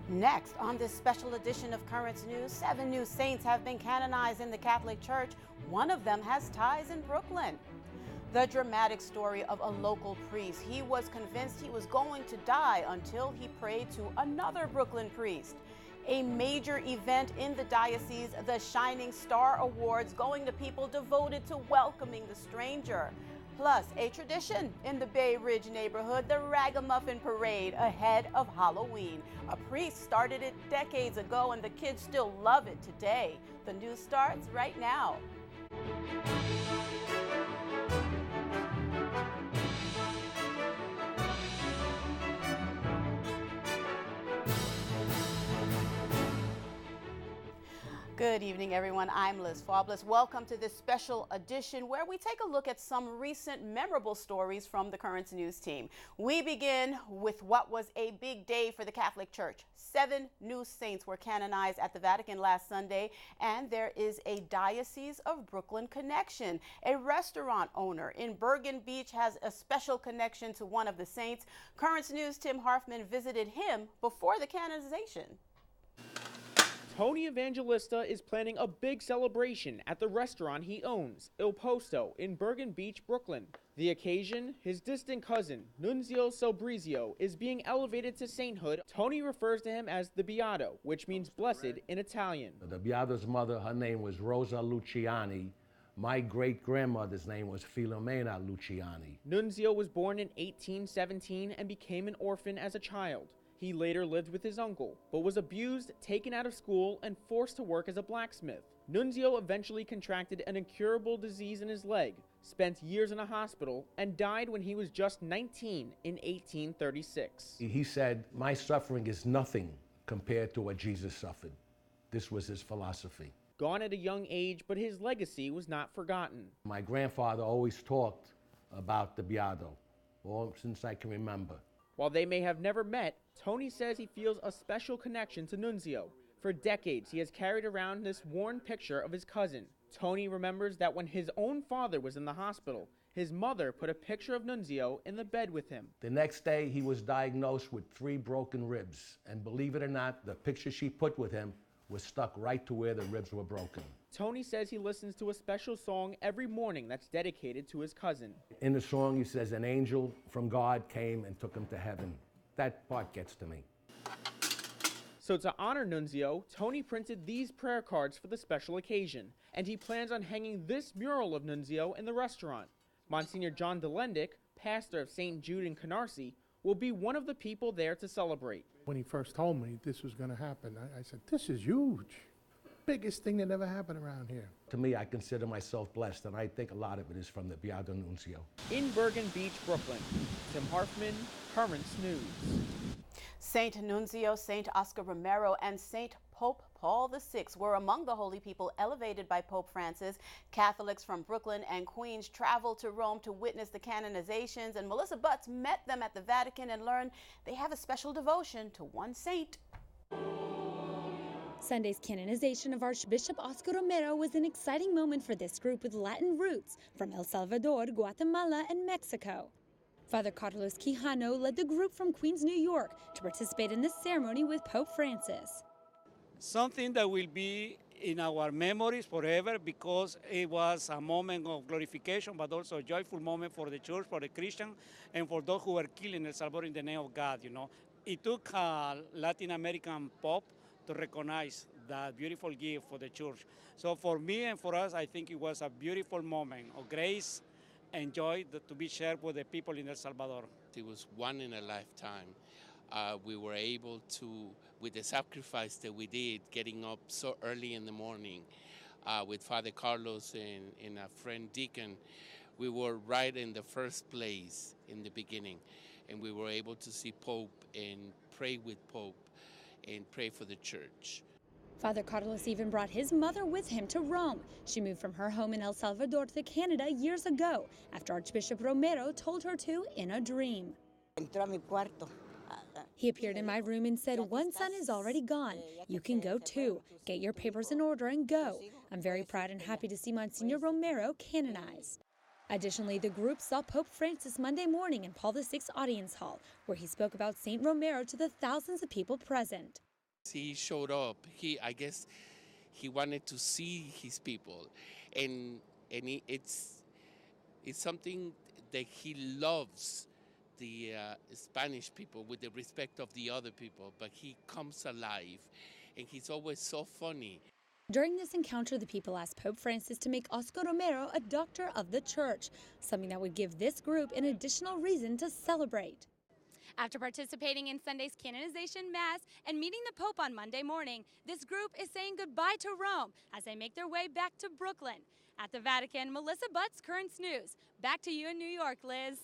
Next, on this special edition of Currents News, 7 new saints have been canonized in the Catholic Church. One of them has ties in Brooklyn. The dramatic story of a local priest. He was convinced he was going to die until he prayed to another Brooklyn priest. A major event in the diocese, the Shining Star Awards, going to people devoted to welcoming the stranger. Plus, a tradition in the Bay Ridge neighborhood, the Ragamuffin Parade ahead of Halloween. A priest started it decades ago, and the kids still love it today. The news starts right now. Good evening, everyone. I'm Liz Faublas. Welcome to this special edition where we take a look at some recent memorable stories from the Currents News team. We begin with what was a big day for the Catholic Church. 7 new saints were canonized at the Vatican last Sunday, and there is a Diocese of Brooklyn connection. A restaurant owner in Bergen Beach has a special connection to one of the saints. Currents News' Tim Harfman visited him before the canonization. Tony Evangelista is planning a big celebration at the restaurant he owns, Il Posto, in Bergen Beach, Brooklyn. The occasion, his distant cousin, Nunzio Sobrizio, is being elevated to sainthood. Tony refers to him as the Beato, which means blessed in Italian. The Beato's mother, her name was Rosa Luciani. My great-grandmother's name was Filomena Luciani. Nunzio was born in 1817 and became an orphan as a child. He later lived with his uncle, but was abused, taken out of school, and forced to work as a blacksmith. Nunzio eventually contracted an incurable disease in his leg, spent years in a hospital, and died when he was just 19 in 1836. He said, "My suffering is nothing compared to what Jesus suffered." This was his philosophy. Gone at a young age, but his legacy was not forgotten. My grandfather always talked about the Beato, all since I can remember. While they may have never met, Tony says he feels a special connection to Nunzio. For decades, he has carried around this worn picture of his cousin. Tony remembers that when his own father was in the hospital, his mother put a picture of Nunzio in the bed with him. The next day, he was diagnosed with 3 broken ribs. And believe it or not, the picture she put with him was stuck right to where the ribs were broken. Tony says he listens to a special song every morning that's dedicated to his cousin. In the song, he says, "An angel from God came and took him to heaven." That part gets to me. So to honor Nunzio, Tony printed these prayer cards for the special occasion, and he plans on hanging this mural of Nunzio in the restaurant. Monsignor John Delendick, pastor of St. Jude in Canarsie, will be one of the people there to celebrate. When he first told me this was going to happen, I said, this is huge. Biggest thing that ever happened around here. To me, I consider myself blessed, and I think a lot of it is from the Beato Nunzio. In Bergen Beach, Brooklyn, Tim Harfman, Currents News. Saint Nunzio, Saint Oscar Romero, and Saint Pope Paul VI were among the holy people elevated by Pope Francis. Catholics from Brooklyn and Queens traveled to Rome to witness the canonizations, and Melissa Butts met them at the Vatican and learned they have a special devotion to one saint. Sunday's canonization of Archbishop Oscar Romero was an exciting moment for this group with Latin roots from El Salvador, Guatemala, and Mexico. Father Carlos Quijano led the group from Queens, New York, to participate in this ceremony with Pope Francis. Something that will be in our memories forever because it was a moment of glorification, but also a joyful moment for the church, for the Christian, and for those who were killed in El Salvador in the name of God, It took a Latin American Pope to recognize that beautiful gift for the church. So for me and for us, I think it was a beautiful moment of grace and joy to be shared with the people in El Salvador. It was one in a lifetime. We were able to, with the sacrifice that we did, getting up so early in the morning with Father Carlos and a friend Deacon, we were right in the first place in the beginning. And we were able to see Pope and pray with Pope and pray for the church. Father Carlos even brought his mother with him to Rome. She moved from her home in El Salvador to Canada years ago after Archbishop Romero told her to in a dream. He appeared in my room and said, "One son is already gone. You can go too. Get your papers in order and go." I'm very proud and happy to see Monsignor Romero canonized. Additionally, the group saw Pope Francis Monday morning in Paul VI Audience Hall, where he spoke about St. Romero to the thousands of people present. He showed up. I guess he wanted to see his people, and it's something that he loves the Spanish people with the respect of the other people, but he comes alive, and he's always so funny. During this encounter, the people asked Pope Francis to make Oscar Romero a doctor of the church, something that would give this group an additional reason to celebrate. After participating in Sunday's canonization mass and meeting the Pope on Monday morning, this group is saying goodbye to Rome as they make their way back to Brooklyn. At the Vatican, Melissa Butts, Currents News. Back to you in New York, Liz.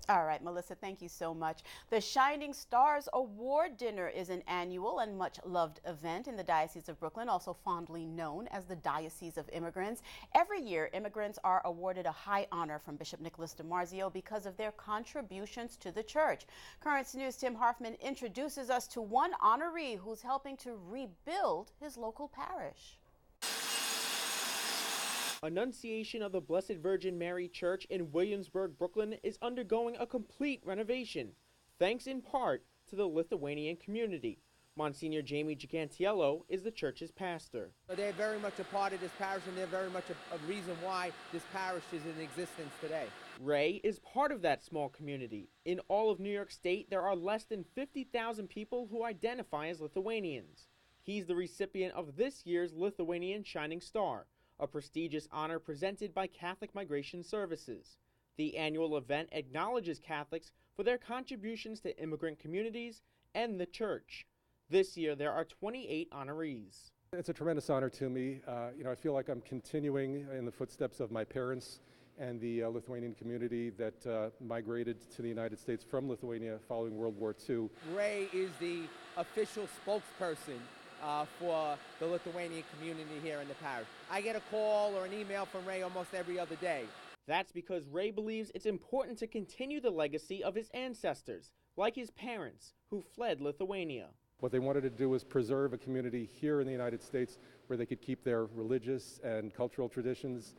All right, Melissa, thank you so much. The Shining Stars Award Dinner is an annual and much-loved event in the Diocese of Brooklyn, also fondly known as the Diocese of Immigrants. Every year, immigrants are awarded a high honor from Bishop Nicholas DiMarzio because of their contributions to the church. Currents News' Tim Harfman introduces us to one honoree who's helping to rebuild his local parish. Annunciation of the Blessed Virgin Mary Church in Williamsburg, Brooklyn is undergoing a complete renovation, thanks in part to the Lithuanian community. Monsignor Jamie Gigantiello is the church's pastor. They're very much a part of this parish, and they're very much a reason why this parish is in existence today. Ray is part of that small community. In all of New York State, there are less than 50,000 people who identify as Lithuanians. He's the recipient of this year's Lithuanian Shining Star, a prestigious honor presented by Catholic Migration Services. The annual event acknowledges Catholics for their contributions to immigrant communities and the church. This year, there are 28 honorees. It's a tremendous honor to me. I feel like I'm continuing in the footsteps of my parents and the Lithuanian community that migrated to the United States from Lithuania following World War II. Ray is the official spokesperson for the Lithuanian community here in the parish. I get a call or an email from Ray almost every other day. That's because Ray believes it's important to continue the legacy of his ancestors, like his parents, who fled Lithuania. What they wanted to do was preserve a community here in the United States where they could keep their religious and cultural traditions.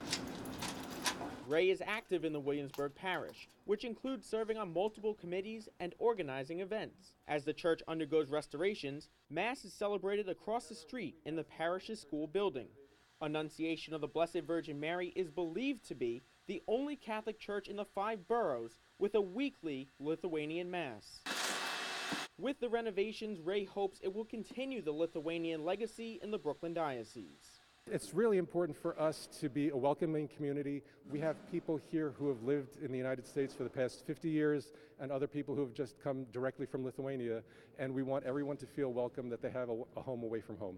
Ray is active in the Williamsburg parish, which includes serving on multiple committees and organizing events. As the church undergoes restorations, Mass is celebrated across the street in the parish's school building. Annunciation of the Blessed Virgin Mary is believed to be the only Catholic church in the 5 boroughs with a weekly Lithuanian Mass. With the renovations, Ray hopes it will continue the Lithuanian legacy in the Brooklyn Diocese. It's really important for us to be a welcoming community. We have people here who have lived in the United States for the past 50 years and other people who have just come directly from Lithuania, and we want everyone to feel welcome, that they have a home away from home.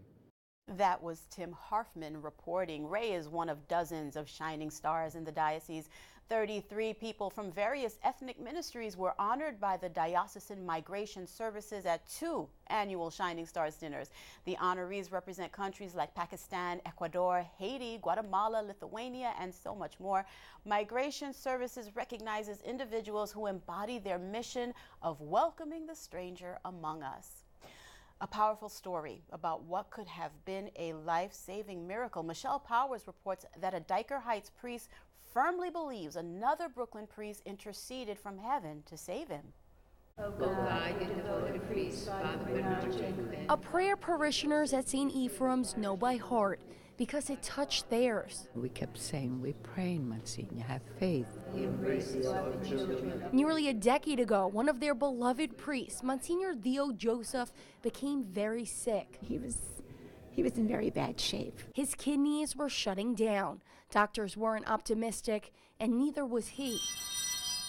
That was Tim Harfman reporting. Ray is one of dozens of shining stars in the diocese. 33 people from various ethnic ministries were honored by the Diocesan Migration Services at 2 annual Shining Stars dinners. The honorees represent countries like Pakistan, Ecuador, Haiti, Guatemala, Lithuania, and so much more. Migration Services recognizes individuals who embody their mission of welcoming the stranger among us. A powerful story about what could have been a life-saving miracle. Michelle Powers reports that a Dyker Heights priest firmly believes another Brooklyn priest interceded from heaven to save him. Oh God, you devoted priest, Father Bernard Jacob. A prayer parishioners at St. Ephraim's know by heart because it touched theirs. We kept saying, we're praying, Monsignor, have faith. He embraces all the children. Nearly a decade ago, one of their beloved priests, Monsignor Theo Joseph, became very sick. He was in very bad shape. His kidneys were shutting down. Doctors weren't optimistic, and neither was he.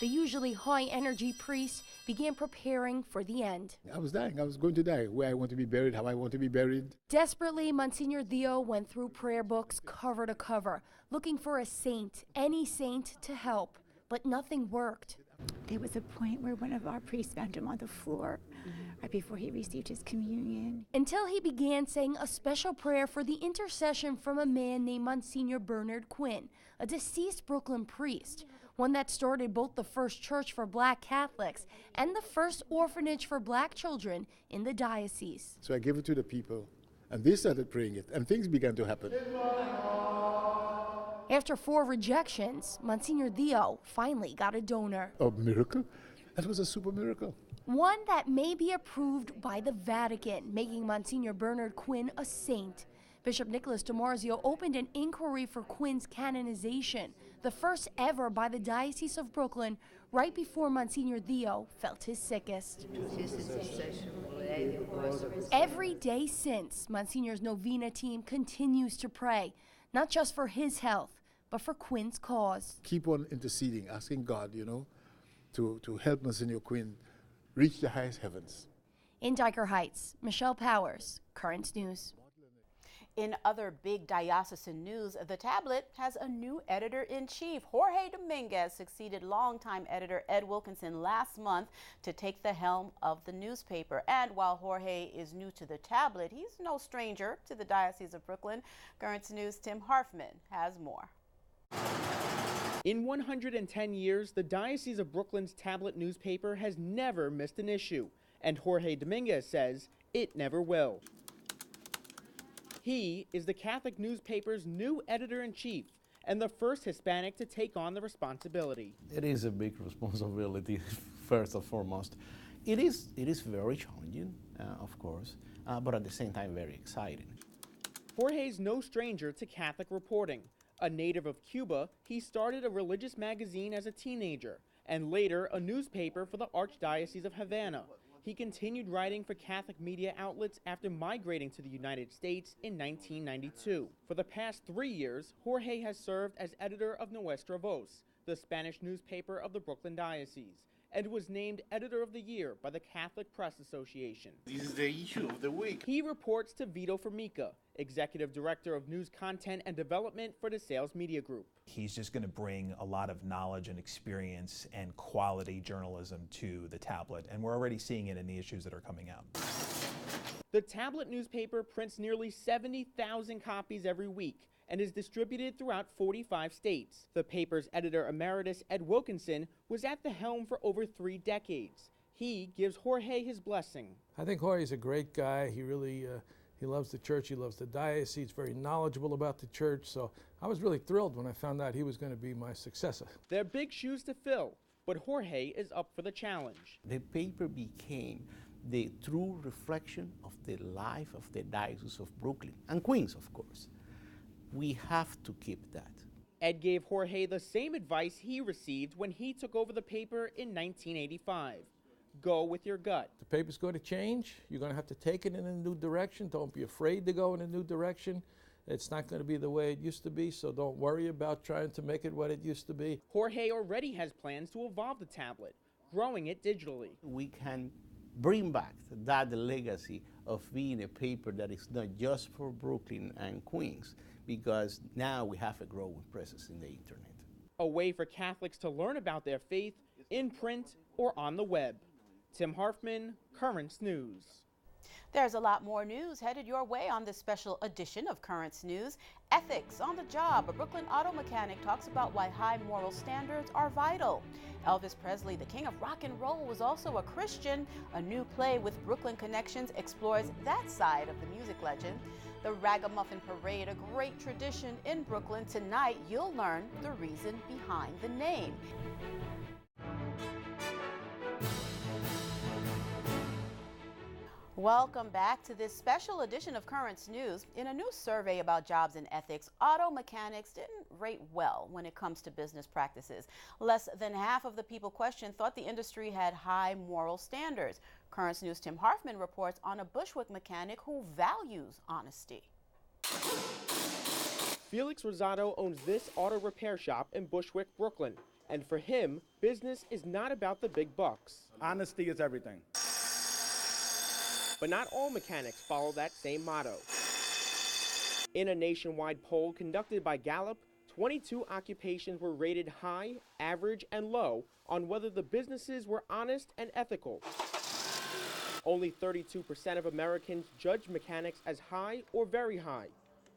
The usually high-energy priest began preparing for the end. I was dying. I was going to die. Where I want to be buried, how I want to be buried. Desperately, Monsignor Theo went through prayer books cover to cover, looking for a saint, any saint, to help. But nothing worked. There was a point where one of our priests found him on the floor right before he received his communion. Until he began saying a special prayer for the intercession from a man named Monsignor Bernard Quinn, a deceased Brooklyn priest, one that started both the first church for Black Catholics and the first orphanage for Black children in the diocese. So I gave it to the people, and they started praying it, and things began to happen. After 4 rejections, Monsignor Theo finally got a donor. A miracle? That was a super miracle. one that may be approved by the Vatican, making Monsignor Bernard Quinn a saint. Bishop Nicholas DiMarzio opened an inquiry for Quinn's canonization, the first ever by the Diocese of Brooklyn, right before Monsignor Theo felt his sickest. Every day since, Monsignor's novena team continues to pray, not just for his health, but for Quinn's cause. Keep on interceding, asking God, to help Monsignor Quinn reach the highest heavens. In Diker Heights, Michelle Powers, Currents News. In other big diocesan news, the Tablet has a new editor-in-chief. Jorge Dominguez succeeded longtime editor Ed Wilkinson last month to take the helm of the newspaper. And while Jorge is new to the Tablet, he's no stranger to the Diocese of Brooklyn. Currents News' Tim Harfman has more. In 110 years, the Diocese of Brooklyn's Tablet newspaper has never missed an issue, and Jorge Dominguez says it never will. He is the Catholic newspaper's new editor-in-chief and the first Hispanic to take on the responsibility. It is a big responsibility, first and foremost. It is very challenging, of course, but at the same time very exciting. Jorge's no stranger to Catholic reporting. A native of Cuba, he started a religious magazine as a teenager and later a newspaper for the Archdiocese of Havana. He continued writing for Catholic media outlets after migrating to the United States in 1992. For the past 3 years, Jorge has served as editor of Nuestra Voz, the Spanish newspaper of the Brooklyn Diocese, and was named Editor of the Year by the Catholic Press Association. This is the issue of the week. He reports to Vito Formica, Executive Director of News Content and Development for the Sales Media Group. He's just going to bring a lot of knowledge and experience and quality journalism to the Tablet, and we're already seeing it in the issues that are coming out. The Tablet newspaper prints nearly 70,000 copies every week and is distributed throughout 45 states. The paper's editor emeritus, Ed Wilkinson, was at the helm for over 3 decades. He gives Jorge his blessing. I think Jorge's a great guy. He really he loves the church, he loves the diocese, he's very knowledgeable about the church, so I was really thrilled when I found out he was going to be my successor. They're big shoes to fill, but Jorge is up for the challenge. The paper became the true reflection of the life of the Diocese of Brooklyn and Queens, of course. We have to keep that. Ed gave Jorge the same advice he received when he took over the paper in 1985. Go with your gut. The paper's going to change. You're going to have to take it in a new direction. Don't be afraid to go in a new direction. It's not going to be the way it used to be, so don't worry about trying to make it what it used to be. Jorge already has plans to evolve the Tablet, growing it digitally. We can bring back that legacy of being a paper that is not just for Brooklyn and Queens, because now we have a growing presence in the internet. A way for Catholics to learn about their faith in print or on the web. Tim Harfman, Currents News. There's a lot more news headed your way on this special edition of Currents News. Ethics on the job. A Brooklyn auto mechanic talks about why high moral standards are vital. Elvis Presley, the king of rock and roll, was also a Christian. A new play with Brooklyn connections explores that side of the music legend. The Ragamuffin Parade, a great tradition in Brooklyn. Tonight, you'll learn the reason behind the name. Welcome back to this special edition of Currents News. In a new survey about jobs and ethics, auto mechanics didn't rate well when it comes to business practices. Less than half of the people questioned thought the industry had high moral standards. Currents News' Tim Harfman reports on a Bushwick mechanic who values honesty. Felix Rosado owns this auto repair shop in Bushwick, Brooklyn. And for him, business is not about the big bucks. Honesty is everything. But not all mechanics follow that same motto. In a nationwide poll conducted by Gallup, 22 occupations were rated high, average, and low on whether the businesses were honest and ethical. Only 32% of Americans judged mechanics as high or very high.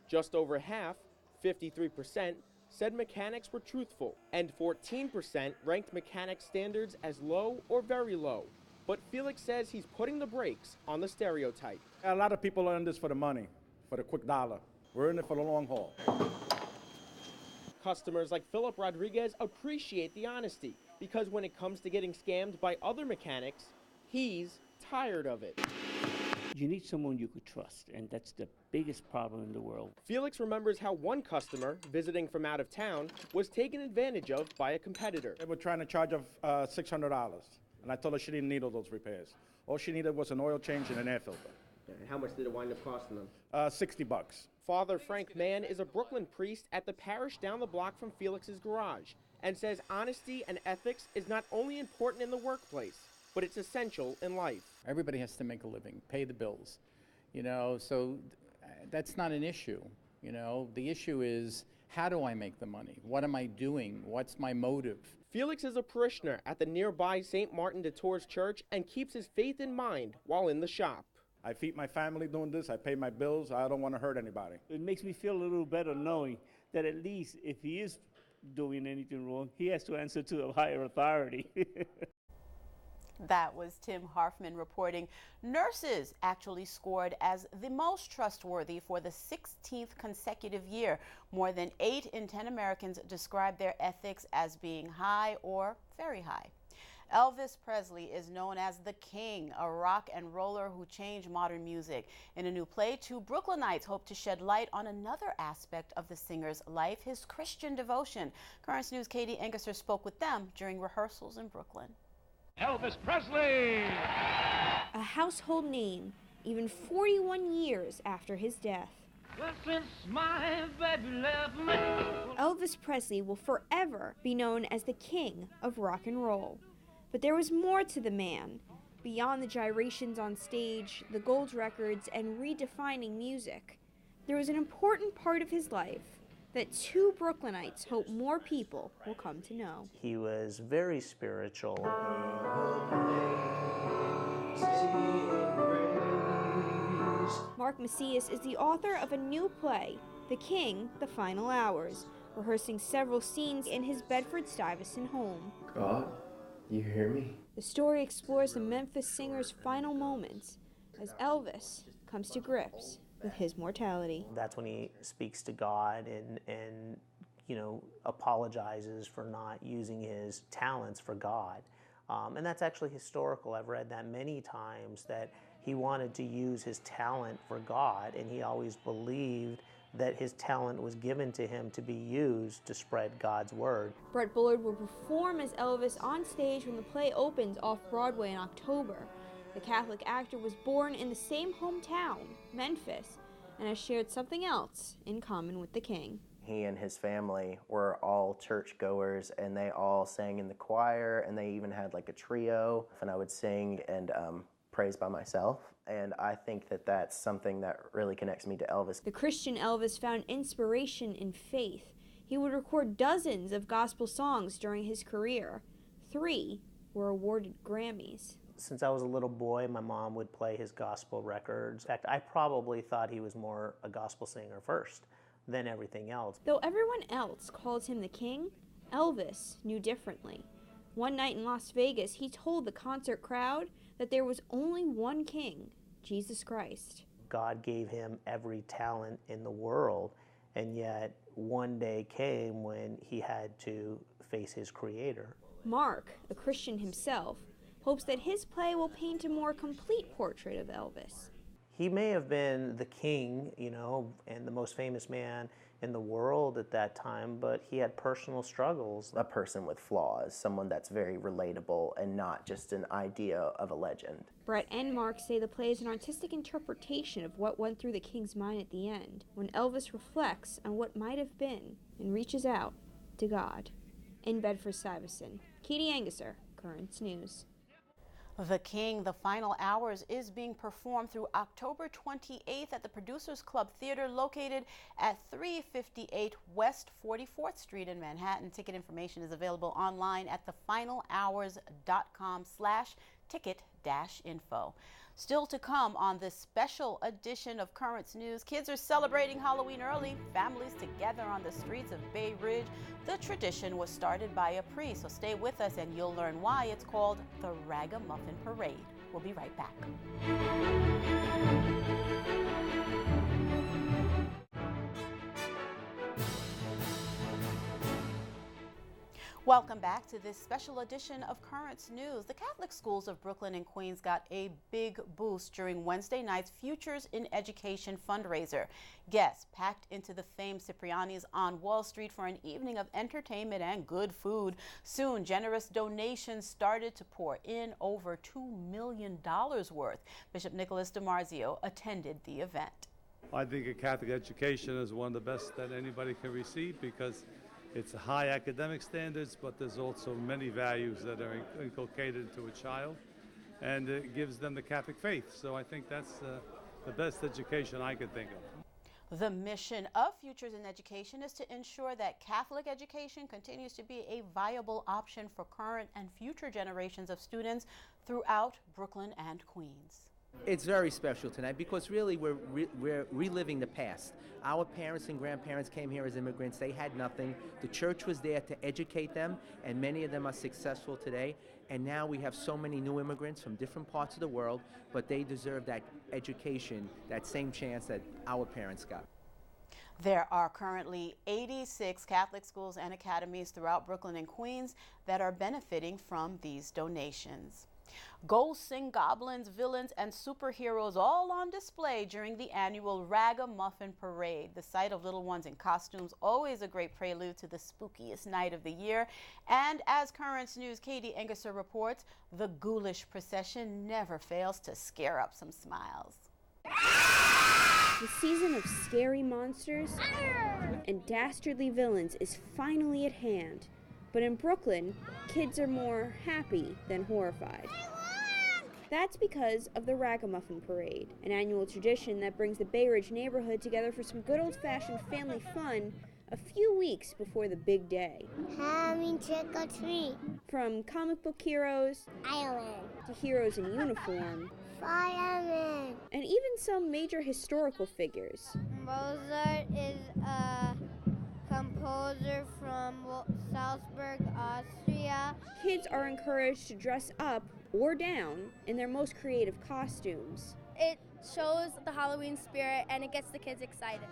Just over half, 53%, said mechanics were truthful, and 14% ranked mechanic standards as low or very low. But Felix says he's putting the brakes on the stereotype. A lot of people are in this for the money, for the quick dollar. We're in it for the long haul. Customers like Philip Rodriguez appreciate the honesty because when it comes to getting scammed by other mechanics, He's tired of it. You need someone you could trust, and that's the biggest problem in the world. Felix remembers how one customer, visiting from out of town, was taken advantage of by a competitor. They were trying to charge her $600, and I told her she didn't need all those repairs. All she needed was an oil change and an air filter. And how much did it wind up costing them? $60. Father Frank Mann is a Brooklyn priest at the parish down the block from Felix's garage and says honesty and ethics is not only important in the workplace, but it's essential in life. Everybody has to make a living, pay the bills, so that's not an issue. The issue is, how do I make the money? What am I doing? What's my motive? Felix is a parishioner at the nearby St. Martin de Tours church and keeps his faith in mind while in the shop. I feed my family doing this. I pay my bills. I don't want to hurt anybody. It makes me feel a little better knowing that at least if he is doing anything wrong, he has to answer to a higher authority. That was Tim Harfman reporting. Nurses actually scored as the most trustworthy for the 16th consecutive year. More than 8 in 10 Americans describe their ethics as being high or very high. Elvis Presley is known as the King, a rock and roller who changed modern music. In a new play, 2 Brooklynites hope to shed light on another aspect of the singer's life, his Christian devotion. Currents News' Katie Engesser spoke with them during rehearsals in Brooklyn. Elvis Presley! A household name, even 41 years after his death. Well, since my baby left me. Elvis Presley will forever be known as the king of rock and roll. But there was more to the man. Beyond the gyrations on stage, the gold records, and redefining music, there was an important part of his life that 2 Brooklynites hope more people will come to know. He was very spiritual. Mark Macias is the author of a new play, The King, The Final Hours, rehearsing several scenes in his Bedford-Stuyvesant home. God, you hear me? The story explores the Memphis singer's final moments as Elvis comes to grips with his mortality. That's when he speaks to God and apologizes for not using his talents for God. And that's actually historical. I've read that many times, that he wanted to use his talent for God, and he always believed that his talent was given to him to be used to spread God's word. Brett Bullard will perform as Elvis on stage when the play opens off-Broadway in October. The Catholic actor was born in the same hometown, Memphis, and has shared something else in common with the King. He and his family were all churchgoers, and they all sang in the choir, and they even had like a trio, and I would sing and praise by myself. And I think that that's something that really connects me to Elvis. The Christian Elvis found inspiration in faith. He would record dozens of gospel songs during his career. 3 were awarded Grammys. Since I was a little boy, my mom would play his gospel records. In fact, I probably thought he was more a gospel singer first than everything else. Though everyone else calls him the King, Elvis knew differently. One night in Las Vegas, he told the concert crowd that there was only one king, Jesus Christ. God gave him every talent in the world, and yet one day came when he had to face his Creator. Mark, a Christian himself, hopes that his play will paint a more complete portrait of Elvis. He may have been the king, and the most famous man in the world at that time, but he had personal struggles. A person with flaws, someone that's very relatable and not just an idea of a legend. Brett and Mark say the play is an artistic interpretation of what went through the King's mind at the end, when Elvis reflects on what might have been and reaches out to God. In Bedford-Stuyvesant, Katie Engesser, Currents News. The King, The Final Hours is being performed through October 28th at the Producers Club Theater located at 358 West 44th Street in Manhattan. Ticket information is available online at thefinalhours.com/ticket-info. Still to come on this special edition of Currents News, kids are celebrating Halloween early, families together on the streets of Bay Ridge. The tradition was started by a priest, so stay with us and you'll learn why it's called the Ragamuffin Parade. We'll be right back. Welcome back to this special edition of Currents News. The Catholic schools of Brooklyn and Queens got a big boost during Wednesday night's Futures in Education fundraiser. Guests packed into the famed Cipriani's on Wall Street for an evening of entertainment and good food. Soon, generous donations started to pour in, over $2 million worth. Bishop Nicholas DiMarzio attended the event. I think a Catholic education is one of the best that anybody can receive because it's high academic standards, but there's also many values that are inculcated into a child, and it gives them the Catholic faith. So I think that's the best education I could think of. The mission of Futures in Education is to ensure that Catholic education continues to be a viable option for current and future generations of students throughout Brooklyn and Queens. It's very special tonight because really we're reliving the past. Our parents and grandparents came here as immigrants. They had nothing. The church was there to educate them, and many of them are successful today. And now we have so many new immigrants from different parts of the world, but they deserve that education, that same chance that our parents got. There are currently 86 Catholic schools and academies throughout Brooklyn and Queens that are benefiting from these donations. Ghosts and goblins, villains, and superheroes all on display during the annual Ragamuffin Parade. The sight of little ones in costumes, always a great prelude to the spookiest night of the year. And as Currents News' Katie Engesser reports, the ghoulish procession never fails to scare up some smiles. The season of scary monsters and dastardly villains is finally at hand. But in Brooklyn, kids are more happy than horrified. That's because of the Ragamuffin Parade, an annual tradition that brings the Bay Ridge neighborhood together for some good old-fashioned family fun a few weeks before the big day. Having trick or treat. From comic book heroes Island. to heroes in uniform, Fireman. and even some major historical figures. Mozart is a composer from Salzburg, Austria. Kids are encouraged to dress up or down in their most creative costumes. It shows the Halloween spirit and it gets the kids excited.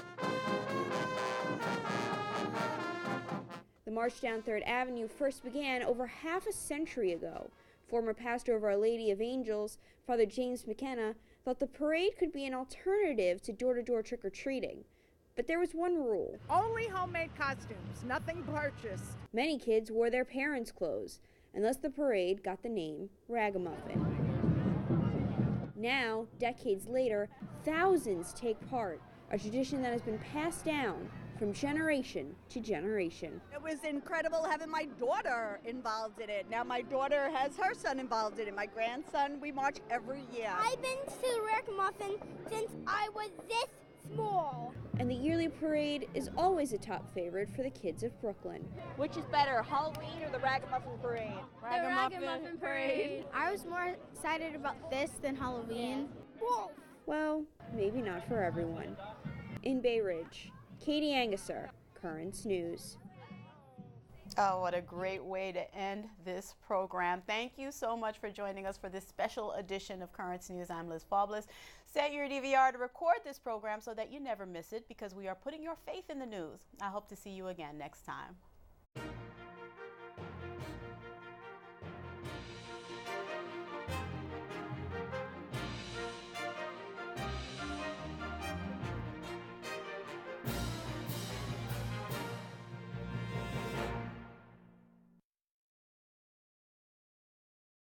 The march down 3rd Avenue first began over half a century ago. Former pastor of Our Lady of Angels, Father James McKenna, thought the parade could be an alternative to door-to-door trick-or-treating. But there was one rule. Only homemade costumes, nothing purchased. Many kids wore their parents' clothes, and thus the parade got the name Ragamuffin. Now, decades later, thousands take part, a tradition that has been passed down from generation to generation. It was incredible having my daughter involved in it. Now my daughter has her son involved in it. My grandson, we march every year. I've been to Ragamuffin since I was this small. And the yearly parade is always a top favorite for the kids of Brooklyn. Which is better, Halloween or the Ragamuffin Parade? The Ragamuffin Parade. I was more excited about this than Halloween. Well, maybe not for everyone. In Bay Ridge, Katie Engesser, Currents News. Oh, what a great way to end this program. Thank you so much for joining us for this special edition of Currents News. I'm Liz Faublas. Set your DVR to record this program so that you never miss it because we are putting your faith in the news. I hope to see you again next time.